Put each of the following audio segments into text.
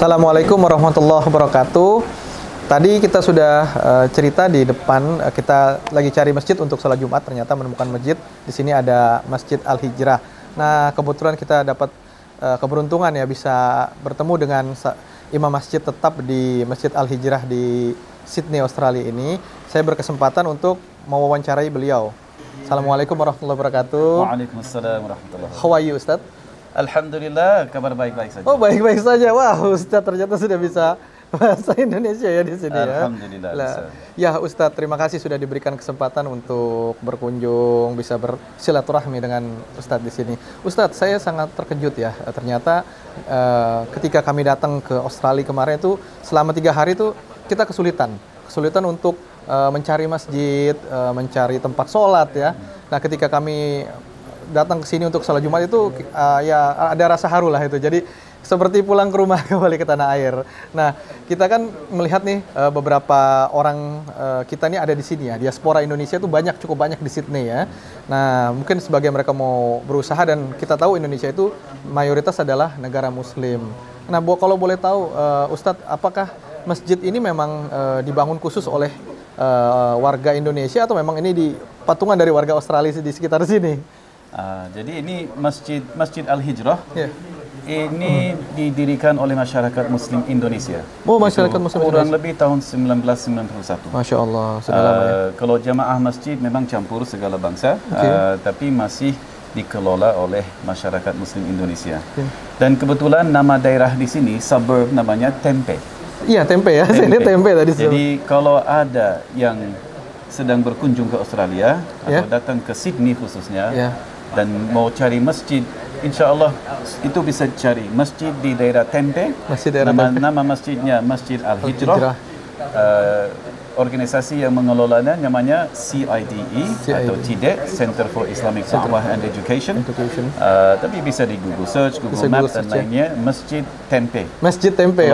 Assalamualaikum warahmatullahi wabarakatuh. Tadi kita sudah cerita di depan, kita lagi cari masjid untuk sholat Jumat, ternyata menemukan masjid. Di sini ada Masjid Al-Hijrah. Nah, kebetulan kita dapat keberuntungan ya bisa bertemu dengan imam masjid tetap di Masjid Al-Hijrah di Sydney, Australia ini. Saya berkesempatan untuk mewawancarai beliau. Assalamualaikum warahmatullahi wabarakatuh. Waalaikumsalam warahmatullahi wabarakatuh. How are you, Ustaz? Alhamdulillah, kabar baik-baik saja. Oh, baik-baik saja. Wah, Ustaz ternyata sudah bisa bahasa Indonesia ya di sini ya. Alhamdulillah. Bisa. Ya, Ustaz, terima kasih sudah diberikan kesempatan untuk berkunjung, bisa bersilaturahmi dengan Ustaz di sini. Ustaz, saya sangat terkejut ya. Ternyata ketika kami datang ke Australia kemarin itu selama 3 hari itu kita kesulitan untuk mencari masjid, mencari tempat sholat ya. Nah, ketika kami datang ke sini untuk sholat Jumat itu ya ada rasa haru lah itu. Jadi seperti pulang ke rumah kembali ke tanah air. Nah, kita kan melihat nih beberapa orang kita nih ada di sini ya. Diaspora Indonesia itu cukup banyak di Sydney ya. Nah, mungkin sebagai mereka mau berusaha dan kita tahu Indonesia itu mayoritas adalah negara Muslim. Nah, kalau boleh tahu Ustadz, apakah masjid ini memang dibangun khusus oleh warga Indonesia atau memang ini patungan dari warga Australia di sekitar sini? Jadi ini Masjid Al-Hijrah. Yeah. Ini didirikan oleh masyarakat Muslim Indonesia. Oh, masyarakat Muslim kurang Indonesia. lebih tahun 1991. Masya Allah, sudah lama ya. Kalau jamaah masjid memang campur segala bangsa, tapi masih dikelola oleh masyarakat Muslim Indonesia. Dan kebetulan nama daerah di sini, suburb namanya Tempe. Iya, Tempe ya. Saya lihat Tempe tadi. Jadi kalau ada yang sedang berkunjung ke Australia atau datang ke Sydney khususnya dan mau cari masjid, insya Allah itu bisa cari masjid di daerah Tempe. Nama masjidnya Masjid Al-Hijrah. Organisasi yang mengelolanya namanya CIDE atau CIDE, Center for Islamic Dakwah and Education. Tapi bisa di Google Search, Google Maps dan lainnya, Masjid Tempe. Masjid Tempe,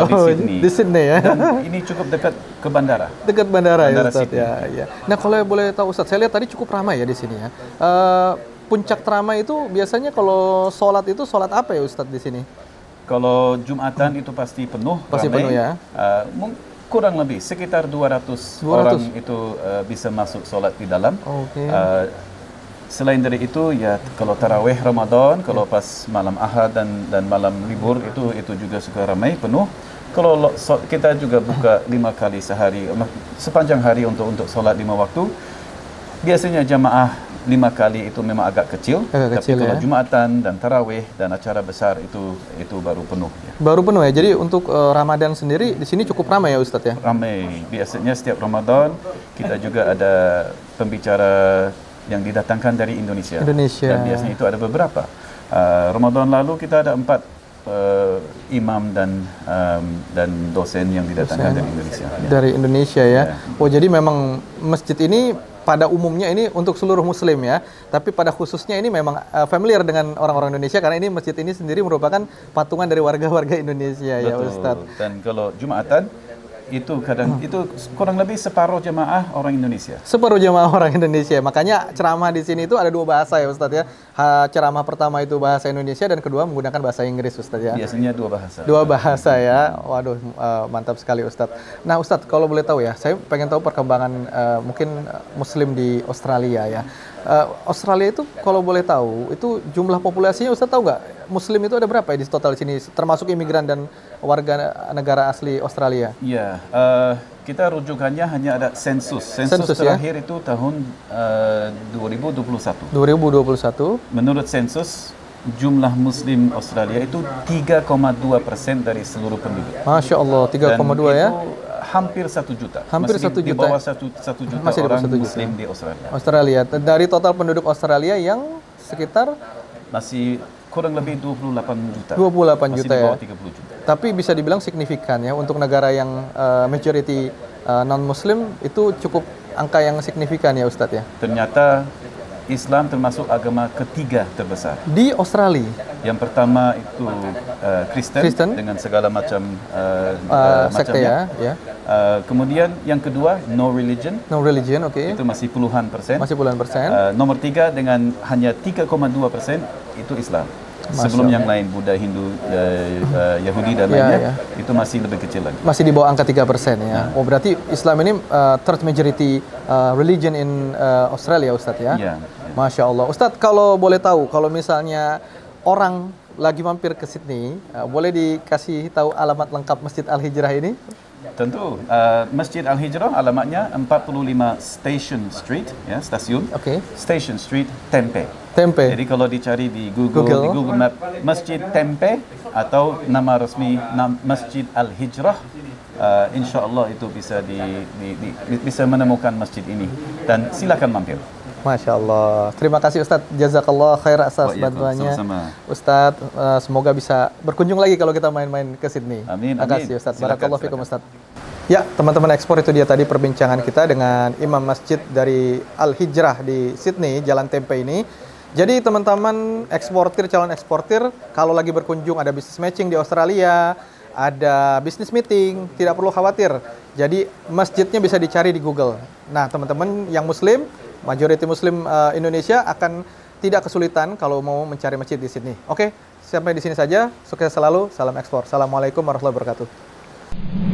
di Sydney ya. Dan ini cukup dekat ke bandara. Dekat bandara ya, Ustaz. Ya. Nah, kalau boleh tahu Ustaz, saya lihat tadi cukup ramai ya di sini ya. Puncak teramai itu biasanya kalau sholat itu sholat apa ya Ustaz di sini? Kalau Jumatan itu pasti penuh. Pasti ramai. Penuh ya. Kurang lebih sekitar 200 orang itu bisa masuk sholat di dalam. Selain dari itu ya kalau tarawih Ramadan, kalau pas malam Ahad dan malam libur itu juga suka ramai penuh. Kalau kita juga buka 5 kali sehari, sepanjang hari untuk sholat 5 waktu. Biasanya jamaah 5 kali itu memang agak kecil, tapi kalau Jumatan dan tarawih dan acara besar itu baru penuh. Ya. Baru penuh ya. Jadi untuk Ramadan sendiri di sini cukup ramai ya Ustadz ya? Ramai. Biasanya setiap Ramadan kita juga ada pembicara yang didatangkan dari Indonesia. Dan biasanya itu ada beberapa. Ramadan lalu kita ada 4 imam dan dosen yang didatangkan dari Indonesia. Dari Indonesia ya. Oh, jadi memang masjid ini pada umumnya ini untuk seluruh Muslim ya, tapi pada khususnya ini memang familiar dengan orang-orang Indonesia karena ini masjid ini sendiri merupakan patungan dari warga-warga Indonesia. Betul. Ya Ustadz. Dan kalau Jumatan itu kurang lebih separuh jemaah orang Indonesia. Separuh jemaah orang Indonesia. Makanya ceramah di sini itu ada 2 bahasa ya Ustadz ya. Ceramah pertama itu bahasa Indonesia dan kedua menggunakan bahasa Inggris Ustadz ya. Biasanya 2 bahasa. 2 bahasa ya. Waduh, mantap sekali Ustadz. Nah Ustadz, kalau boleh tahu ya, saya pengen tahu perkembangan mungkin Muslim di Australia ya. Australia itu kalau boleh tahu itu jumlah populasinya Ustadz tahu nggak? Muslim itu ada berapa ya di total sini termasuk imigran dan warga negara asli Australia? Iya, kita rujukannya hanya ada sensus terakhir itu tahun 2021. Menurut sensus jumlah Muslim Australia itu 3,2% dari seluruh penduduk. Masya Allah, 3,2 ya? Hampir 1 juta. Hampir 1 juta. Di bawah 1 juta masih orang 1 juta. Muslim di Australia. Australia. Dari total penduduk Australia yang sekitar? Masih kurang lebih 28 juta. 28 masih juta di bawah ya? 30 juta. Tapi bisa dibilang signifikan ya untuk negara yang majority non-Muslim itu cukup angka yang signifikan ya Ustadz ya? Ternyata Islam termasuk agama ketiga terbesar di Australia. Yang pertama itu Kristen dengan segala macam sekte ya. Kemudian yang kedua no religion, oke. itu masih puluhan persen. Masih puluhan persen. Nomor 3 dengan hanya 3,2% itu Islam. Sebelum yang lain, Buddha, Hindu, Yahudi dan lainnya, itu masih lebih kecil lagi. Masih di bawah angka 3% ya. Oh, berarti Islam ini third majority religion in Australia, Ustadz ya? Ya. Masya Allah. Ustadz, kalau boleh tahu, kalau misalnya orang lagi mampir ke Sydney, boleh dikasih tahu alamat lengkap Masjid Al-Hijrah ini? Tentu. Masjid Al-Hijrah alamatnya 45 Station Street, ya, stasiun. Station Street, Tempe. Jadi kalau dicari di Google Map, Masjid Tempe atau nama resmi Masjid Al-Hijrah, insya Allah itu bisa menemukan masjid ini, dan silakan mampir. Masya Allah. Terima kasih Ustadz. Jazakallah khair atas bantuannya. Ustadz, semoga bisa berkunjung lagi kalau kita main-main ke Sydney. Amin. Terima kasih Ustadz. Barakallahu fikum Ustadz. Ya, teman-teman ekspor, itu dia tadi perbincangan kita dengan Imam Masjid dari Al-Hijrah di Sydney, Jalan Tempe ini. Jadi teman-teman eksportir, calon eksportir, kalau lagi berkunjung ada bisnis matching di Australia, ada bisnis meeting, tidak perlu khawatir. Jadi masjidnya bisa dicari di Google. Nah, teman-teman yang Muslim, majority Muslim Indonesia akan tidak kesulitan kalau mau mencari masjid di Sydney. Oke, sampai di sini saja. Sukses selalu. Salam ekspor. Assalamualaikum warahmatullahi wabarakatuh.